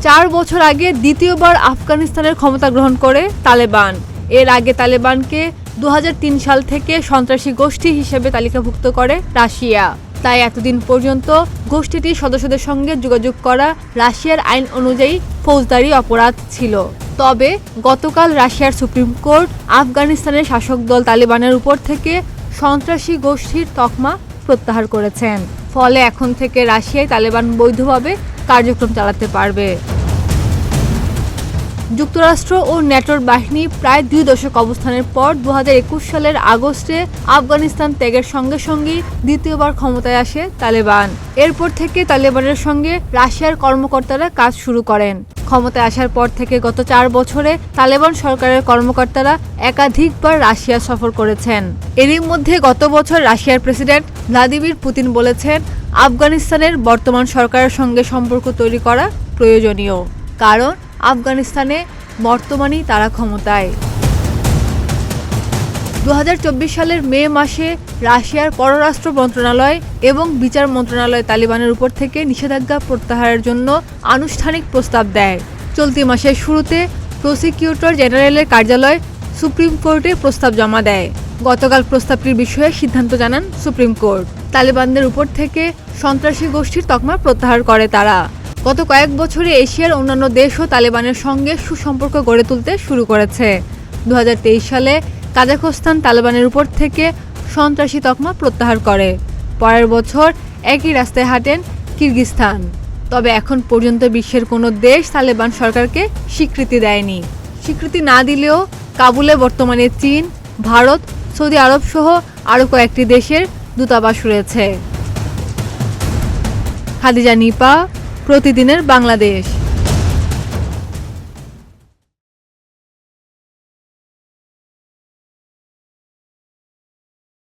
4 বছর আগে দ্বিতীয়বার আফগানিস্তানের ক্ষমতা গ্রহণ করে তালেবান। এর আগে তালেবানকে 2003 সাল থেকে সন্ত্রাসী গোষ্ঠী হিসেবে তালিকাভুক্ত করে রাশিয়া। তাই এতদিন পর্যন্ত গোষ্ঠীটির সদস্যদের সঙ্গে যোগাযোগ করা রাশিয়ার আইন অনুযায়ী ফৌজদারি অপরাধ ছিল। তবে গতকাল রাশিয়ার সুপ্রিম কোর্ট আফগানিস্তানের শাসক দল তালেবানের উপর থেকে সন্ত্রাসী গোষ্ঠীর তকমা প্রত্যাহার করেছেন। ফলে এখন থেকে রাশিয়ায় তালেবান বৈধভাবে কার্যক্রম চালাতে পারবে। যুক্তরাষ্ট্র ও ন্যাটোর বাহিনী প্রায় 2 দশক অবস্থানের পর 2021 সালের আগস্টে আফগানিস্তান ত্যাগের সঙ্গে সঙ্গেই দ্বিতীয়বার ক্ষমতায় আসে তালেবান। এরপর থেকে তালেবানের সঙ্গে রাশিয়ার কর্মকর্তারা কাজ শুরু করেন। ক্ষমতায় আসার পর থেকে গত 4 বছরে তালেবান সরকারের কর্মকর্তারা একাধিকবার রাশিয়া সফর করেছেন। এরই মধ্যে গত বছর রাশিয়ার প্রেসিডেন্ট ভ্লাদিমির পুতিন বলেছেন, আফগানিস্তানের বর্তমান সরকারের সঙ্গে সম্পর্ক তৈরি করা প্রয়োজনীয়, কারণ আফগানিস্তানে বর্তমানেই তারা ক্ষমতায়। 2024 সালের মে মাসে রাশিয়ার পররাষ্ট্র মন্ত্রণালয় এবং বিচার মন্ত্রণালয় তালেবানের উপর থেকে নিষেধাজ্ঞা প্রত্যাহারের জন্য আনুষ্ঠানিক প্রস্তাব দেয়। চলতি মাসের শুরুতে প্রসিকিউটর জেনারেলের কার্যালয় সুপ্রিম কোর্টে প্রস্তাব জমা দেয়। গতকাল প্রস্তাবটির বিষয়ে সিদ্ধান্ত জানান সুপ্রিম কোর্ট। তালেবানদের উপর থেকে সন্ত্রাসী গোষ্ঠীর তকমা প্রত্যাহার করে তারা। গত কয়েক বছরে এশিয়ার অন্যান্য দেশও তালেবানের সঙ্গে সুসম্পর্ক গড়ে তুলতে শুরু করেছে। 2023 সালে কাজাখস্তান তালেবানের উপর থেকে সন্ত্রাসী তকমা প্রত্যাহার করে। পরের বছর একই রাস্তায় হাঁটেন কিরগিজস্তান। তবে এখন পর্যন্ত বিশ্বের কোনো দেশ তালেবান সরকারকে স্বীকৃতি দেয়নি। স্বীকৃতি না দিলেও কাবুলে বর্তমানে চীন, ভারত, সৌদি আরব সহ আরও কয়েকটি দেশের দূতাবাস রয়েছে। খাদিজা নিপা, প্রতিদিনের বাংলাদেশ।